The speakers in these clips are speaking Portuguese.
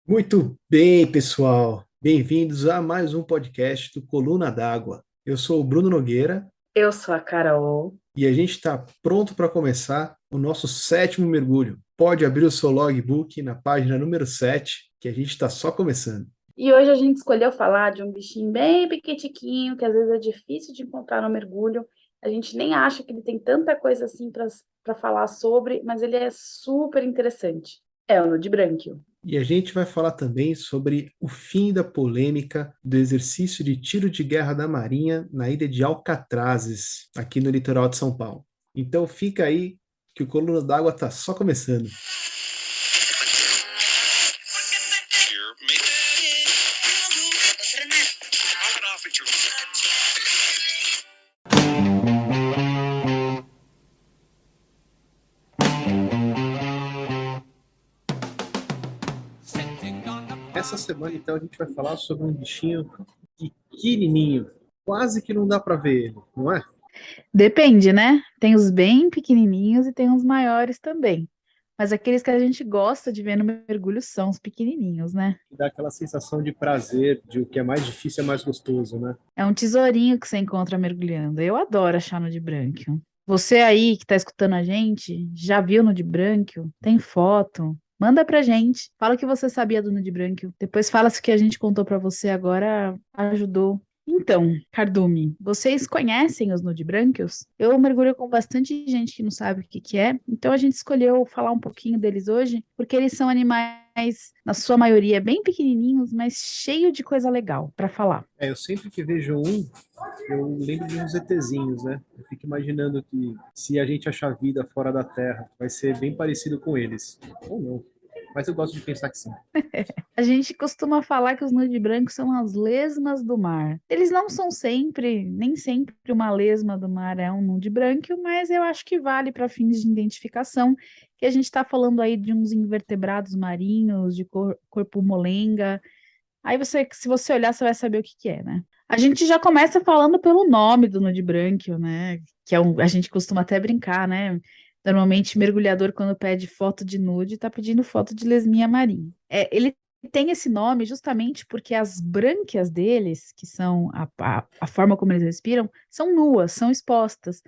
Muito bem, pessoal. Bem-vindos a mais um podcast do Coluna d'Água. Eu sou o Bruno Nogueira Eu sou a Carol. e a gente está pronto para começar o nosso sétimo mergulho. Pode abrir o seu logbook na página número 7, que a gente está só começando. E hoje a gente escolheu falar de um bichinho bem pequitiquinho, que às vezes é difícil de encontrar no mergulho. A gente nem acha que ele tem tanta coisa assim para falar sobre, mas ele é super interessante. É o nudibranquio. E a gente vai falar também sobre o fim da polêmica do exercício de tiro de guerra da Marinha na ilha de Alcatrazes, aqui no litoral de São Paulo. Então fica aí que o Coluna d'Água está só começando. Essa semana, então, a gente vai falar sobre um bichinho pequenininho. Quase que não dá para ver ele, não é? Depende, né? Tem os bem pequenininhos e tem os maiores também. Mas aqueles que a gente gosta de ver no mergulho são os pequenininhos, né? Dá aquela sensação de prazer, de o que é mais difícil é mais gostoso, né? É um tesourinho que você encontra mergulhando. Eu adoro achar no de Brânquio. Você aí que tá escutando a gente, já viu no de Brânquio? Tem foto? Manda pra gente. Fala o que você sabia do Nudibranquio. Depois fala se o que a gente contou pra você agora ajudou. Então, Cardume, vocês conhecem os nudibranquios? Eu mergulho com bastante gente que não sabe o que que é, então a gente escolheu falar um pouquinho deles hoje, porque eles são animais, na sua maioria, bem pequenininhos, mas cheio de coisa legal para falar. Eu sempre que vejo um, eu lembro de uns ETzinhos, né? Eu fico imaginando que se a gente achar vida fora da Terra, vai ser bem parecido com eles. Ou não. Mas eu gosto de pensar que sim. A gente costuma falar que os nude-brancos são as lesmas do mar. Eles não são sempre, nem sempre uma lesma do mar é um nude-branquio, mas eu acho que vale para fins de identificação, que a gente está falando aí de uns invertebrados marinhos, de corpo molenga. Aí você, se você olhar, você vai saber o que que é, né? A gente já começa falando pelo nome do nudibranquio, né? Que é um, a gente costuma até brincar, né? Normalmente, mergulhador, quando pede foto de nude, tá pedindo foto de lesminha marinha. Ele tem esse nome justamente porque as brânquias deles, que são a forma como eles respiram, são nuas, são expostas.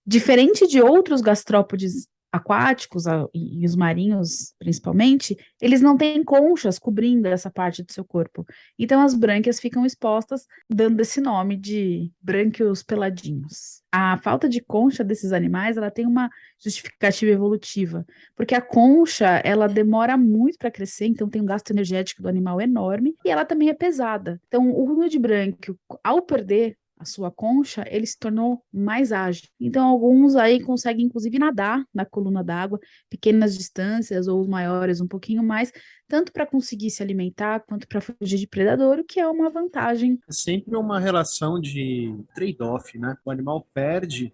Diferente de outros gastrópodes aquáticos e os marinhos, principalmente, eles não têm conchas cobrindo essa parte do seu corpo. Então as brânquias ficam expostas, dando esse nome de brânquios peladinhos. A falta de concha desses animais, ela tem uma justificativa evolutiva, porque a concha, ela demora muito para crescer, então tem um gasto energético do animal enorme, e ela também é pesada. Então o nudibranquio, ao perder a sua concha, ele se tornou mais ágil. Então, alguns aí conseguem, inclusive, nadar na coluna d'água, pequenas distâncias ou os maiores um pouquinho mais, tanto para conseguir se alimentar quanto para fugir de predador, o que é uma vantagem. É sempre uma relação de trade-off, né? O animal perde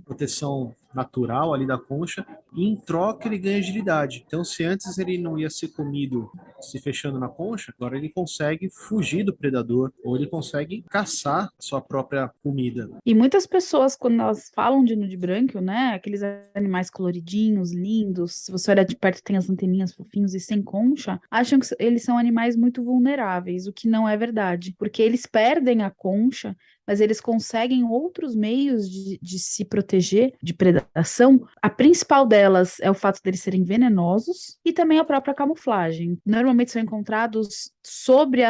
proteção natural ali da concha e em troca ele ganha agilidade. Então, se antes ele não ia ser comido se fechando na concha, agora ele consegue fugir do predador ou ele consegue caçar sua própria comida. E muitas pessoas, quando elas falam de nudibranquio, né, aqueles animais coloridinhos, lindos, se você olhar de perto tem as anteninhas fofinhos e sem concha, acham que eles são animais muito vulneráveis, o que não é verdade, porque eles perdem a concha, mas eles conseguem outros meios de se proteger de predação. A principal delas é o fato deles serem venenosos e também a própria camuflagem. Normalmente são encontrados sobre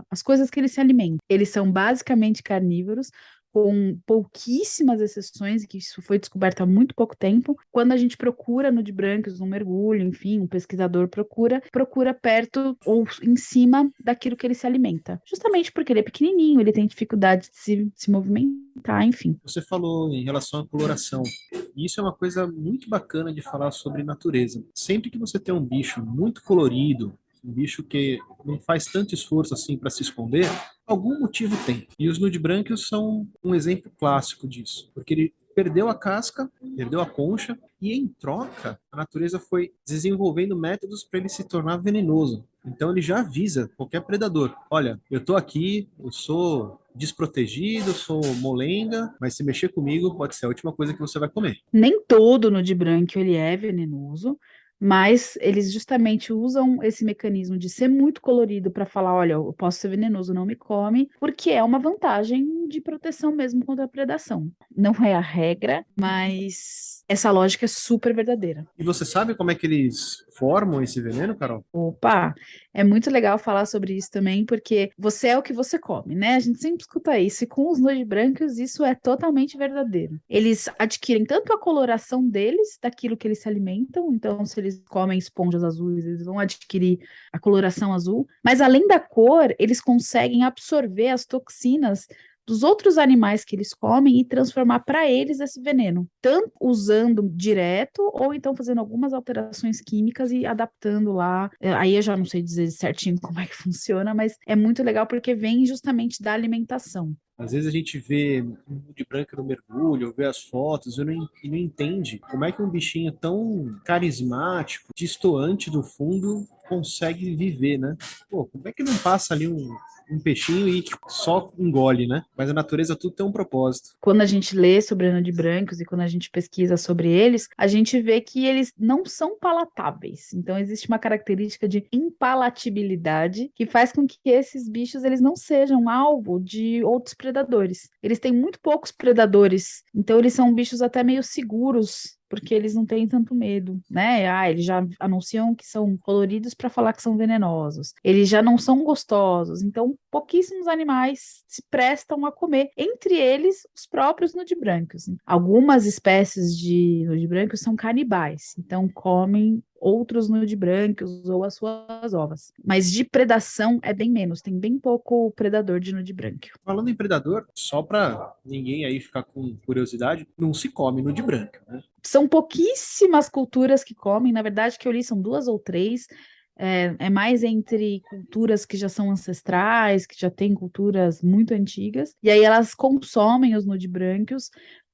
as coisas que eles se alimentam. Eles são basicamente carnívoros, com pouquíssimas exceções, que isso foi descoberto há muito pouco tempo. Quando a gente procura nudibranquios, um mergulho, enfim, um pesquisador procura perto ou em cima daquilo que ele se alimenta. Justamente porque ele é pequenininho, ele tem dificuldade de se movimentar, enfim. Você falou em relação à coloração. E isso é uma coisa muito bacana de falar sobre natureza. Sempre que você tem um bicho muito colorido, um bicho que não faz tanto esforço assim para se esconder, algum motivo tem. E os nudibranquios são um exemplo clássico disso, porque ele perdeu a casca, perdeu a concha, e em troca, a natureza foi desenvolvendo métodos para ele se tornar venenoso. Então ele já avisa qualquer predador: olha, eu tô aqui, eu sou desprotegido, sou molenga, mas se mexer comigo pode ser a última coisa que você vai comer. Nem todo nudibranquio ele é venenoso, Mas eles justamente usam esse mecanismo de ser muito colorido para falar, olha, eu posso ser venenoso, não me come, porque é uma vantagem de proteção mesmo contra a predação. Não é a regra, mas essa lógica é super verdadeira. E você sabe como é que eles formam esse veneno, Carol? Opa, é muito legal falar sobre isso também, porque você é o que você come, né? A gente sempre escuta isso, e com os nudibranquios isso é totalmente verdadeiro. Eles adquirem tanto a coloração deles, daquilo que eles se alimentam, então se eles comem esponjas azuis, eles vão adquirir a coloração azul, mas além da cor, eles conseguem absorver as toxinas dos outros animais que eles comem e transformar para eles esse veneno, tanto usando direto ou então fazendo algumas alterações químicas e adaptando lá. Aí eu já não sei dizer certinho como é que funciona, mas é muito legal porque vem justamente da alimentação. Às vezes a gente vê um de branco no mergulho, vê as fotos e não entende como é que um bichinho tão carismático, destoante do fundo, consegue viver, né? Pô, como é que não passa ali um peixinho e só engole, né? Mas a natureza tudo tem um propósito. Quando a gente lê sobre nudibranquios e quando a gente pesquisa sobre eles, a gente vê que eles não são palatáveis. Então existe uma característica de impalatibilidade que faz com que esses bichos eles não sejam alvo de outros predadores. Eles têm muito poucos predadores, então eles são bichos até meio seguros porque eles não têm tanto medo, né? Eles já anunciam que são coloridos para falar que são venenosos. Eles já não são gostosos, então pouquíssimos animais se prestam a comer, entre eles os próprios nudibranquios. Algumas espécies de nudibranquios são canibais, então comem outros nudibranquios ou as suas ovas. Mas de predação é bem menos, tem bem pouco predador de nudibranquio. Falando em predador, só para ninguém aí ficar com curiosidade, não se come no de branco, né? São pouquíssimas culturas que comem, na verdade, que eu li são 2 ou 3. É mais entre culturas que já são ancestrais, que já têm culturas muito antigas, e aí elas consomem os nudibranquios,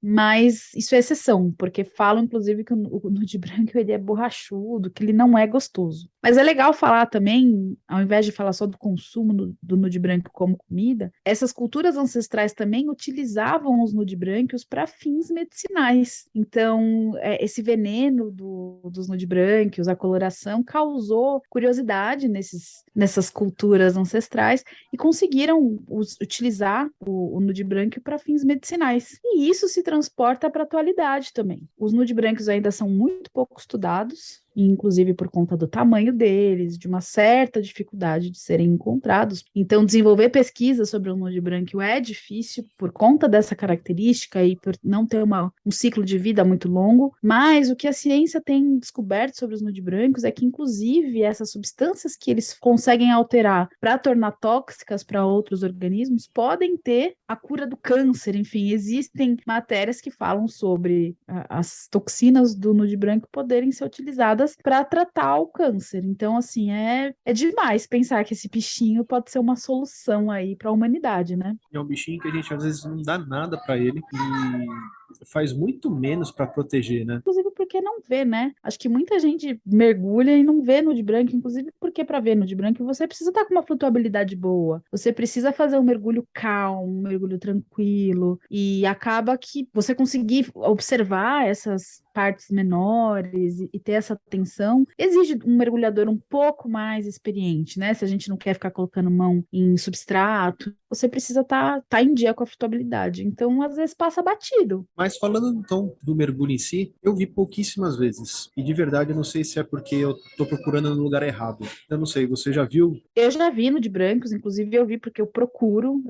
mas isso é exceção, porque falam, inclusive, que o nudibranquio ele é borrachudo, que ele não é gostoso. Mas é legal falar também, ao invés de falar só do consumo do nudibranquio como comida, essas culturas ancestrais também utilizavam os nudibranquios para fins medicinais. Então, esse veneno dos nudibranquios, a coloração, causou curiosidade nessas culturas ancestrais e conseguiram utilizar o nudibranquio para fins medicinais. E isso se transporta para a atualidade também. Os nudibranquios ainda são muito pouco estudados, inclusive por conta do tamanho deles, de uma certa dificuldade de serem encontrados. Então, desenvolver pesquisa sobre o nudibranquio é difícil por conta dessa característica e por não ter um ciclo de vida muito longo, mas o que a ciência tem descoberto sobre os nudibranquios é que, inclusive, essas substâncias que eles conseguem alterar para tornar tóxicas para outros organismos podem ter a cura do câncer. Enfim, existem matérias que falam sobre as toxinas do nudibranquio poderem ser utilizadas para tratar o câncer. Então, assim, é demais pensar que esse bichinho pode ser uma solução aí para a humanidade, né? É um bichinho que a gente às vezes não dá nada para ele e faz muito menos para proteger, né? Inclusive porque não vê, né? Acho que muita gente mergulha e não vê nudibranquio, inclusive porque para ver nudibranquio você precisa estar com uma flutuabilidade boa, você precisa fazer um mergulho calmo, um mergulho tranquilo, e acaba que você conseguir observar essas partes menores e ter essa atenção, exige um mergulhador um pouco mais experiente, né? Se a gente não quer ficar colocando mão em substrato, você precisa tá em dia com a flutuabilidade. Então, às vezes passa batido. Mas falando então do mergulho em si, eu vi pouquíssimas vezes. E de verdade eu não sei se é porque eu tô procurando no lugar errado. Eu não sei, você já viu? Eu já vi no de brancos, inclusive eu vi porque eu procuro,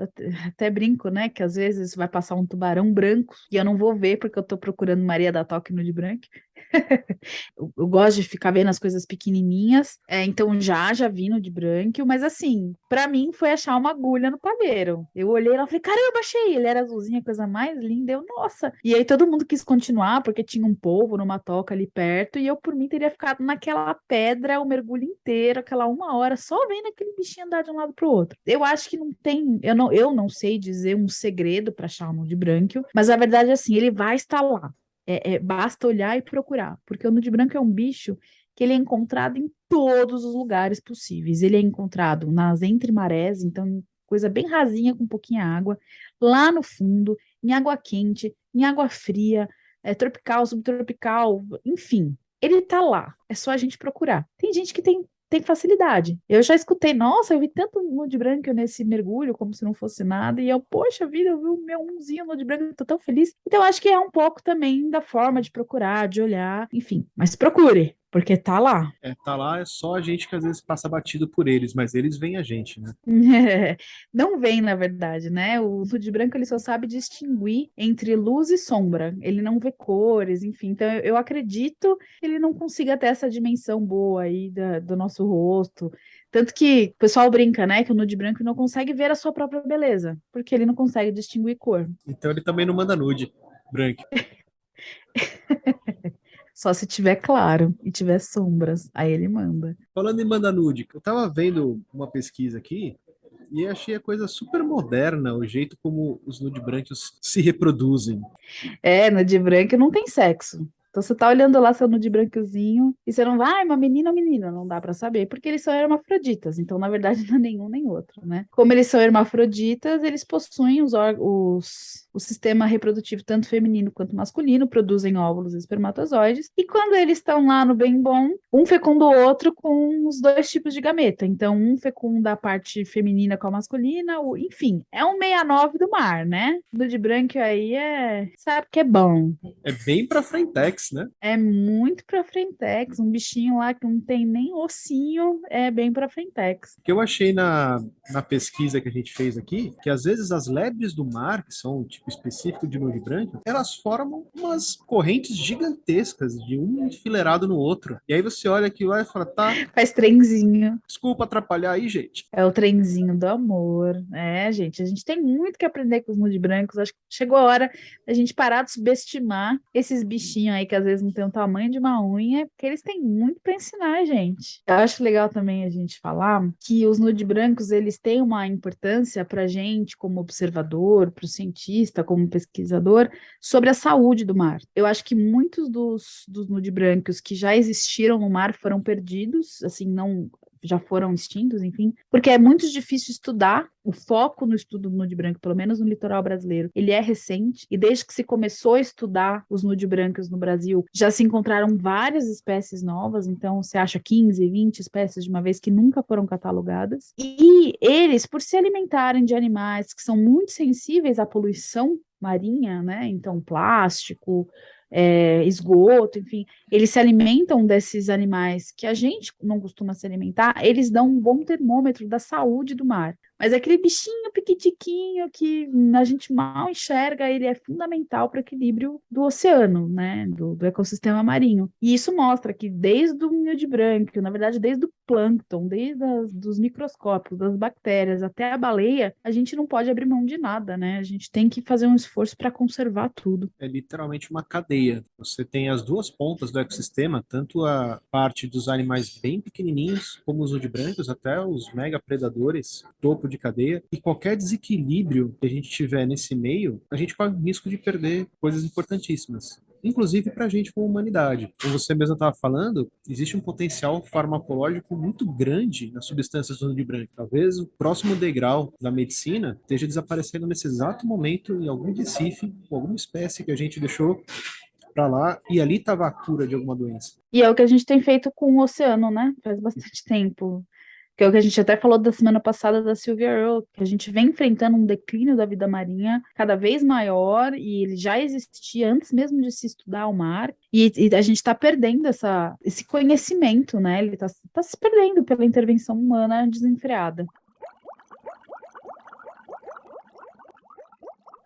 até brinco, né? Que às vezes vai passar um tubarão branco e eu não vou ver porque eu tô procurando Maria da Toque no de branco. Eu gosto de ficar vendo as coisas pequenininhas, então já vi no de branquio, mas assim, pra mim foi achar uma agulha no paveiro. Eu olhei lá e falei, caramba, achei! Ele era azulzinho, a coisa mais linda. Eu, nossa! E aí todo mundo quis continuar porque tinha um polvo numa toca ali perto e eu, por mim, teria ficado naquela pedra o mergulho inteiro, aquela 1 hora, só vendo aquele bichinho andar de um lado pro outro. Eu acho que não tem, eu não sei dizer um segredo pra achar um de branquio, mas a verdade é assim, ele vai estar lá. Basta olhar e procurar, porque o nudibranquio é um bicho que ele é encontrado em todos os lugares possíveis. Ele é encontrado nas entremarés, então coisa bem rasinha com pouquinha água, lá no fundo, em água quente, em água fria, tropical, subtropical, enfim. ele tá lá, é só a gente procurar. Tem gente que tem facilidade. Eu já escutei, nossa, eu vi tanto nude branco nesse mergulho, como se não fosse nada, e eu, poxa vida, eu vi o meu umzinho nude branco, eu tô tão feliz. Então, eu acho que é um pouco também da forma de procurar, de olhar, enfim, mas procure, porque tá lá. Tá lá, é só a gente que às vezes passa batido por eles, mas eles veem a gente, né? Não vem, na verdade, né? O nude branco ele só sabe distinguir entre luz e sombra. Ele não vê cores, enfim. Então eu acredito que ele não consiga ter essa dimensão boa aí do nosso rosto. Tanto que o pessoal brinca, né? Que o nude branco não consegue ver a sua própria beleza, porque ele não consegue distinguir cor. Então ele também não manda nude branco. Só se tiver claro e tiver sombras, aí ele manda. Falando em manda nude, eu tava vendo uma pesquisa aqui e achei a coisa super moderna, o jeito como os nude brancos se reproduzem. É, nude branco não tem sexo. Então você tá olhando lá seu nude brancozinho e você não vai, uma menina ou menino, não dá pra saber, porque eles são hermafroditas. Então, na verdade, não é nenhum nem outro, né? Como eles são hermafroditas, eles possuem o sistema reprodutivo tanto feminino quanto masculino, produzem óvulos e espermatozoides. E quando eles estão lá no bem bom, um fecunda o outro com os dois tipos de gameta. Então, um fecunda a parte feminina com a masculina, enfim, é um 69 do mar, né? Nude branco aí sabe que é bom. É bem pra frentex, né? É muito pra frentex, um bichinho lá que não tem nem ossinho, é bem pra frentex. O que eu achei na pesquisa que a gente fez aqui, que às vezes as lebres do mar, que são um tipo específico de nude branco, elas formam umas correntes gigantescas, de um enfileirado no outro. E aí você olha aquilo lá e fala, tá, Faz trenzinho. desculpa atrapalhar aí, gente. É o trenzinho do amor. É, gente, a gente tem muito que aprender com os nude brancos. Acho que chegou a hora da gente parar de subestimar esses bichinhos aí que às vezes não tem o tamanho de uma unha, porque eles têm muito para ensinar a gente. Eu acho legal também a gente falar que os nude brancos, eles têm uma importância para a gente como observador, para o cientista, como pesquisador, sobre a saúde do mar. Eu acho que muitos dos nude brancos que já existiram no mar foram perdidos, assim, não já foram extintos, enfim, porque é muito difícil estudar. O foco no estudo do nude branco, pelo menos no litoral brasileiro, ele é recente, e desde que se começou a estudar os nude brancos no Brasil, já se encontraram várias espécies novas, então você acha 15, 20 espécies de uma vez que nunca foram catalogadas, e eles, por se alimentarem de animais que são muito sensíveis à poluição marinha, né, então plástico, esgoto, enfim, eles se alimentam desses animais que a gente não costuma se alimentar, eles dão um bom termômetro da saúde do mar. Mas aquele bichinho piquitiquinho que a gente mal enxerga, ele é fundamental para o equilíbrio do oceano, né? Do ecossistema marinho. E isso mostra que desde o miúdo branco, na verdade, desde o plâncton, desde dos microscópios, das bactérias até a baleia, a gente não pode abrir mão de nada, né? A gente tem que fazer um esforço para conservar tudo. É literalmente uma cadeia. Você tem as duas pontas do ecossistema, tanto a parte dos animais bem pequenininhos, como os nudibranquios, até os mega predadores, topo de cadeia. E qualquer desequilíbrio que a gente tiver nesse meio, a gente corre o risco de perder coisas importantíssimas. Inclusive para a gente como humanidade. Como você mesmo estava falando, existe um potencial farmacológico muito grande nas substâncias do nudibranquio. Talvez o próximo degrau da medicina esteja desaparecendo nesse exato momento em algum recife, com alguma espécie que a gente deixou para lá e ali estava a cura de alguma doença. E é o que a gente tem feito com o oceano, né? Faz bastante tempo. Que é o que a gente até falou da semana passada da Sylvia Earle, que a gente vem enfrentando um declínio da vida marinha cada vez maior, e ele já existia antes mesmo de se estudar o mar, e a gente está perdendo esse conhecimento, né? Ele tá se perdendo pela intervenção humana desenfreada.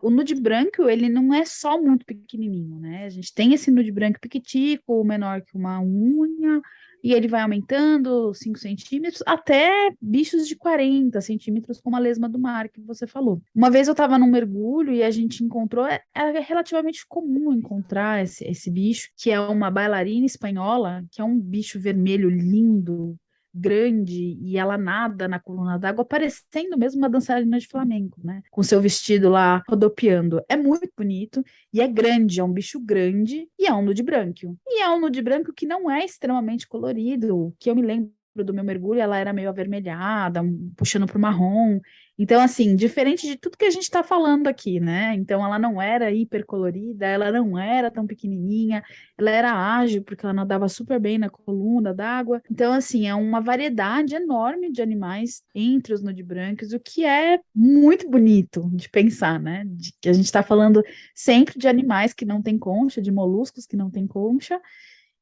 O nude branco, ele não é só muito pequenininho, né? A gente tem esse nude branco piquitico, menor que uma unha, e ele vai aumentando 5 centímetros, até bichos de 40 centímetros, como a lesma do mar, que você falou. Uma vez eu estava num mergulho e a gente encontrou, é relativamente comum encontrar esse bicho, que é uma bailarina espanhola, que é um bicho vermelho lindo, grande, e ela nada na coluna d'água, parecendo mesmo uma dançarina de flamenco, né? Com seu vestido lá rodopiando. É muito bonito e é grande, é um bicho grande e é um nude branco. E é um nude branco que não é extremamente colorido, que eu me lembro do meu mergulho, ela era meio avermelhada, puxando para o marrom. Então, assim, diferente de tudo que a gente está falando aqui, né? Então, ela não era hipercolorida, ela não era tão pequenininha, ela era ágil, porque ela nadava super bem na coluna d'água. Então, assim, é uma variedade enorme de animais entre os nudibrancos, o que é muito bonito de pensar, né? De que a gente está falando sempre de animais que não têm concha, de moluscos que não têm concha,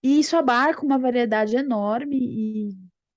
e isso abarca uma variedade enorme e,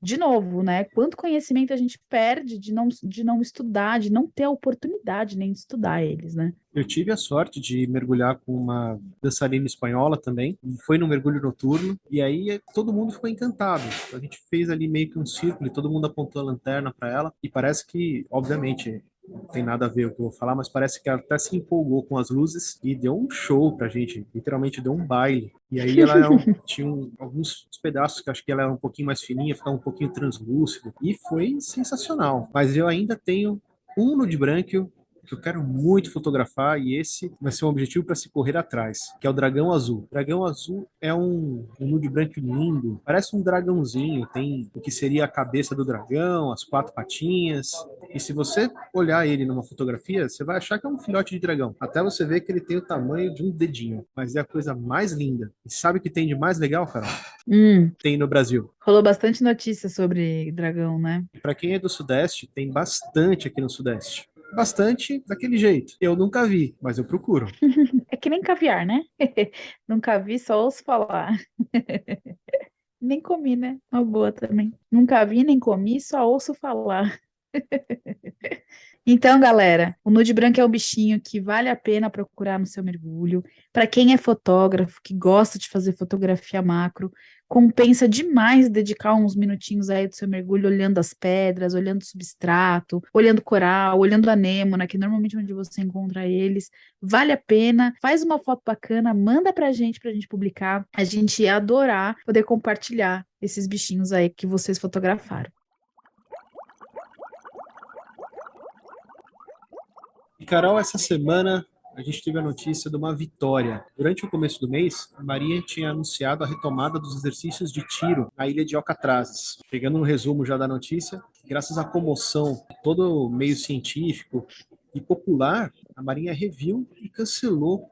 de novo, né? Quanto conhecimento a gente perde de não estudar, de não ter a oportunidade nem de estudar eles, né? Eu tive a sorte de mergulhar com uma dançarina espanhola também, e foi no mergulho noturno, e aí todo mundo ficou encantado. A gente fez ali meio que um círculo e todo mundo apontou a lanterna para ela, e parece que, obviamente, não tem nada a ver com o que eu vou falar, mas parece que ela até se empolgou com as luzes e deu um show pra gente, literalmente deu um baile. E aí ela tinha alguns pedaços que acho que ela era um pouquinho mais fininha, ficava um pouquinho translúcido, e foi sensacional. Mas eu ainda tenho um nudibranquio que eu quero muito fotografar e esse vai ser um objetivo para se correr atrás, que é o dragão azul. O dragão azul é um nudibranquio lindo, parece um dragãozinho, tem o que seria a cabeça do dragão, as quatro patinhas. E se você olhar ele numa fotografia, você vai achar que é um filhote de dragão, até você ver que ele tem o tamanho de um dedinho, mas é a coisa mais linda. E sabe o que tem de mais legal, Carol? Hum, Tem no Brasil. Rolou bastante notícia sobre dragão, né? Para quem é do Sudeste, tem bastante aqui no Sudeste. Bastante daquele jeito. Eu nunca vi, mas eu procuro. É que nem caviar, né? Nunca vi, só ouço falar. Nem comi, né? Uma boa também. Nunca vi, nem comi, só ouço falar. Então, galera, o nude branco é um bichinho que vale a pena procurar no seu mergulho. Para quem é fotógrafo, que gosta de fazer fotografia macro, compensa demais dedicar uns minutinhos aí do seu mergulho olhando as pedras, olhando o substrato, olhando coral, olhando a anêmona, que normalmente é onde você encontra eles. Vale a pena. Faz uma foto bacana, manda pra gente publicar. A gente ia adorar poder compartilhar esses bichinhos aí que vocês fotografaram. E Carol, essa semana a gente teve a notícia de uma vitória. Durante o começo do mês, a Marinha tinha anunciado a retomada dos exercícios de tiro na ilha de Alcatrazes. Pegando um resumo já da notícia, graças à comoção de todo o meio científico e popular, a Marinha reviu e cancelou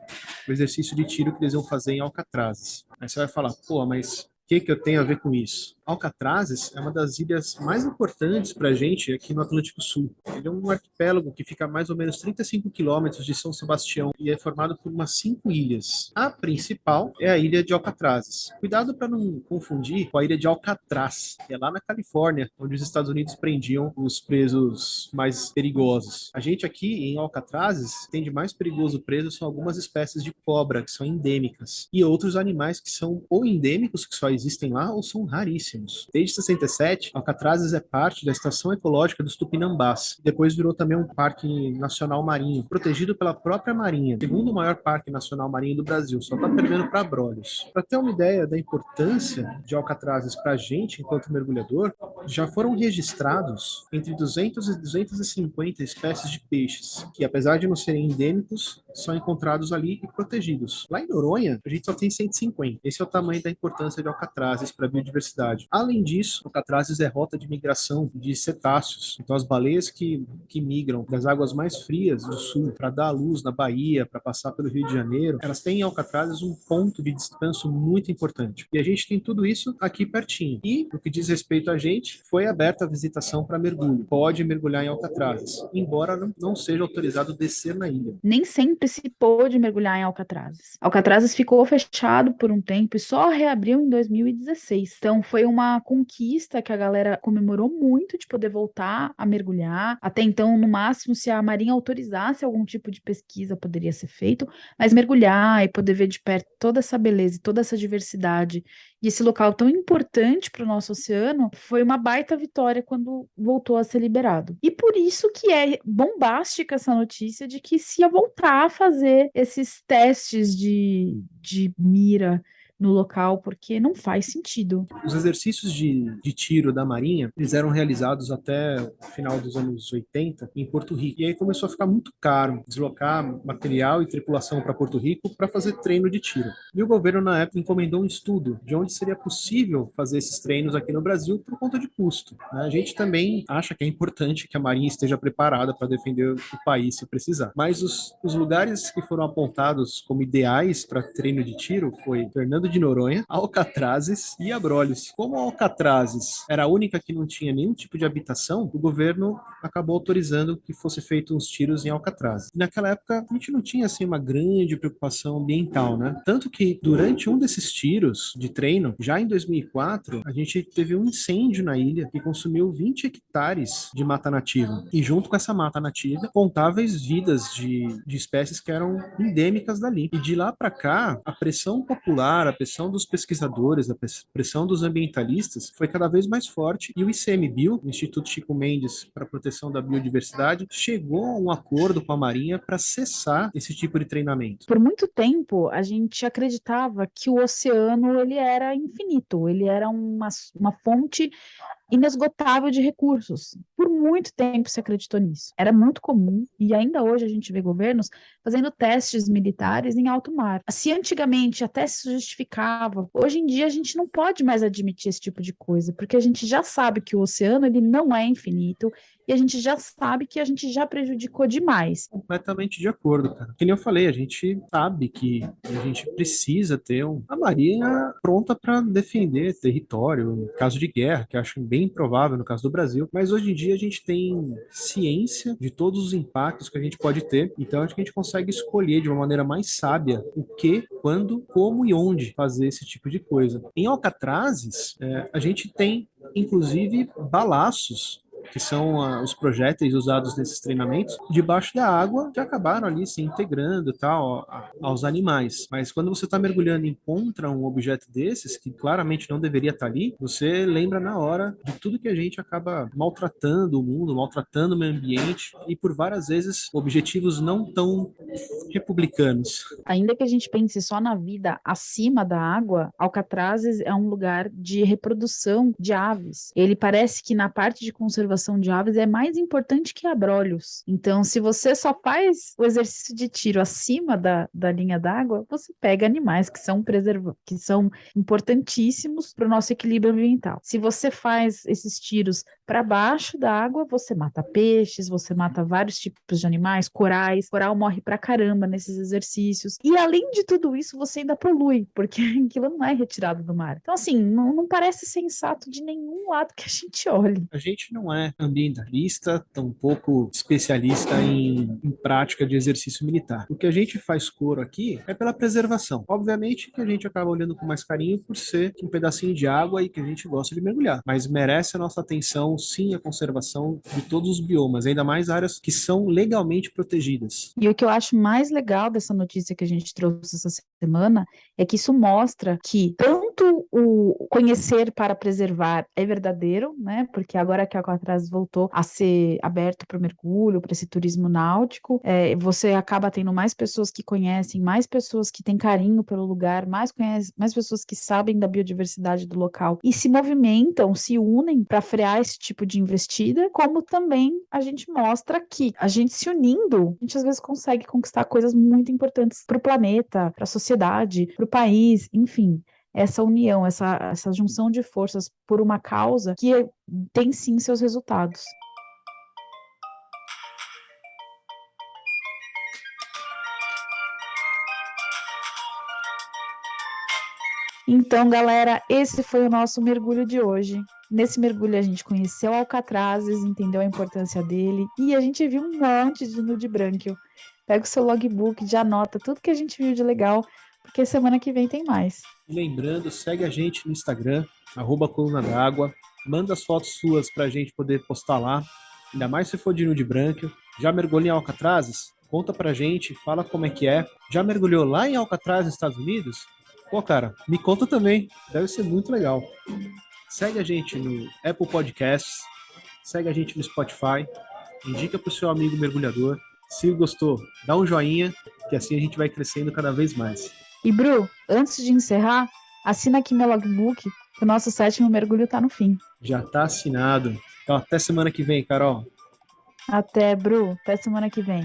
o exercício de tiro que eles iam fazer em Alcatrazes. Aí você vai falar, pô, mas o que eu tenho a ver com isso? Alcatrazes é uma das ilhas mais importantes para a gente aqui no Atlântico Sul. Ele é um arquipélago que fica a mais ou menos 35 quilômetros de São Sebastião e é formado por umas 5 ilhas. A principal é a ilha de Alcatrazes. Cuidado para não confundir com a ilha de Alcatraz, que é lá na Califórnia, onde os Estados Unidos prendiam os presos mais perigosos. A gente aqui em Alcatrazes tem de mais perigoso preso são algumas espécies de cobra que são endêmicas e outros animais que são ou endêmicos, que só existem lá, ou são raríssimos. Desde 67, Alcatrazes é parte da Estação Ecológica dos Tupinambás. Depois virou também um parque nacional marinho, protegido pela própria Marinha, segundo maior parque nacional marinho do Brasil, só está perdendo para Abrolhos. Para ter uma ideia da importância de Alcatrazes para a gente, enquanto mergulhador, já foram registrados entre 200 e 250 espécies de peixes, que apesar de não serem endêmicos, são encontrados ali e protegidos. Lá em Noronha, a gente só tem 150. Esse é o tamanho da importância de Alcatrazes para a biodiversidade. Além disso, Alcatrazes é rota de migração de cetáceos. Então, as baleias que migram das águas mais frias do sul para dar à luz na Bahia, para passar pelo Rio de Janeiro, elas têm em Alcatrazes um ponto de descanso muito importante. E a gente tem tudo isso aqui pertinho. E, no que diz respeito a gente, foi aberta a visitação para mergulho. Pode mergulhar em Alcatrazes, embora não seja autorizado descer na ilha. Nem sempre se pôde mergulhar em Alcatrazes. Alcatrazes ficou fechado por um tempo e só reabriu em 2016. Então foi uma conquista que a galera comemorou muito de poder voltar a mergulhar. Até então, no máximo, se a Marinha autorizasse algum tipo de pesquisa, poderia ser feito, mas mergulhar e poder ver de perto toda essa beleza e toda essa diversidade e esse local tão importante para o nosso oceano foi uma baita vitória quando voltou a ser liberado. E por isso que é bombástica essa notícia de que se ia voltar a fazer esses testes de mira no local, porque não faz sentido. Os exercícios de tiro da Marinha, eles eram realizados até o final dos anos 80 em Porto Rico. E aí começou a ficar muito caro deslocar material e tripulação para Porto Rico para fazer treino de tiro. E o governo, na época, encomendou um estudo de onde seria possível fazer esses treinos aqui no Brasil por conta de custo, né? A gente também acha que é importante que a Marinha esteja preparada para defender o país se precisar. Mas os lugares que foram apontados como ideais para treino de tiro foi Fernando de Noronha, Alcatrazes e Abrolhos. Como Alcatrazes era a única que não tinha nenhum tipo de habitação, o governo acabou autorizando que fosse feito uns tiros em Alcatrazes. Naquela época, a gente não tinha assim uma grande preocupação ambiental, né? Tanto que durante um desses tiros de treino, já em 2004, a gente teve um incêndio na ilha que consumiu 20 hectares de mata nativa. E junto com essa mata nativa, contáveis vidas de espécies que eram endêmicas dali. E de lá para cá, a pressão popular, a pressão dos pesquisadores, a pressão dos ambientalistas foi cada vez mais forte e o ICMBio, o Instituto Chico Mendes para a Proteção da Biodiversidade, chegou a um acordo com a Marinha para cessar esse tipo de treinamento. Por muito tempo, a gente acreditava que o oceano ele era infinito, ele era uma fonte inesgotável de recursos. Por muito tempo se acreditou nisso. Era muito comum, e ainda hoje a gente vê governos fazendo testes militares em alto mar. Se antigamente até se justificava, hoje em dia a gente não pode mais admitir esse tipo de coisa, porque a gente já sabe que o oceano ele não é infinito, e a gente já sabe que a gente já prejudicou demais. Completamente de acordo, cara. Que nem eu falei, a gente sabe que a gente precisa ter a Marinha pronta para defender território em caso de guerra, que eu acho bem improvável no caso do Brasil, mas hoje em dia a gente tem ciência de todos os impactos que a gente pode ter, então acho que a gente consegue escolher de uma maneira mais sábia o que, quando, como e onde fazer esse tipo de coisa. Em Alcatrazes, a gente tem, inclusive, balaços que são os projéteis usados nesses treinamentos, debaixo da água, que acabaram ali se integrando tal, aos animais. Mas quando você está mergulhando e encontra um objeto desses, que claramente não deveria estar ali, você lembra na hora de tudo que a gente acaba maltratando o mundo, maltratando o meio ambiente, e por várias vezes objetivos não tão republicanos. Ainda que a gente pense só na vida acima da água, Alcatrazes é um lugar de reprodução de aves. Ele parece que na parte de conservação de aves é mais importante que Abrolhos. Então, se você só faz o exercício de tiro acima da linha d'água, você pega animais que são importantíssimos para o nosso equilíbrio ambiental. Se você faz esses tiros para baixo da água, você mata peixes, você mata vários tipos de animais, corais. Coral morre pra caramba nesses exercícios. E além de tudo isso, você ainda polui, porque aquilo não é retirado do mar. Então, assim, não parece sensato de nenhum lado que a gente olhe. A gente não é ambientalista, tampouco especialista em prática de exercício militar. O que a gente faz coro aqui é pela preservação. Obviamente que a gente acaba olhando com mais carinho por ser um pedacinho de água e que a gente gosta de mergulhar, mas merece a nossa atenção, sim, a conservação de todos os biomas, ainda mais áreas que são legalmente protegidas. E o que eu acho mais legal dessa notícia que a gente trouxe essa semana é que isso mostra que tanto o conhecer para preservar é verdadeiro, né? Porque agora que a Alcatraz voltou a ser aberto para o mergulho, para esse turismo náutico, você acaba tendo mais pessoas que conhecem, mais pessoas que têm carinho pelo lugar, mais pessoas que sabem da biodiversidade do local e se movimentam, se unem para frear esse tipo de investida, como também a gente mostra que a gente se unindo, a gente às vezes consegue conquistar coisas muito importantes para o planeta, para a sociedade, para o país, enfim. Essa união, essa junção de forças por uma causa que tem sim seus resultados. Então, galera, esse foi o nosso mergulho de hoje. Nesse mergulho a gente conheceu Alcatrazes, entendeu a importância dele e a gente viu um monte de nudibranquio. Pega o seu logbook, já anota tudo que a gente viu de legal, porque semana que vem tem mais. Lembrando, segue a gente no Instagram, @coluna d'água, manda as fotos suas pra gente poder postar lá, ainda mais se for de nudibranquio. Já mergulhou em Alcatrazes? Conta pra gente, fala como é que é. Já mergulhou lá em Alcatraz, nos Estados Unidos? Pô, cara, me conta também, deve ser muito legal. Segue a gente no Apple Podcasts, segue a gente no Spotify, indica pro seu amigo mergulhador. Se gostou, dá um joinha, que assim a gente vai crescendo cada vez mais. E Bru, antes de encerrar, Assina aqui meu logbook, que o nosso 7º mergulho tá no fim. Já tá assinado. Então, até semana que vem, Carol. Até, Bru. Até semana que vem.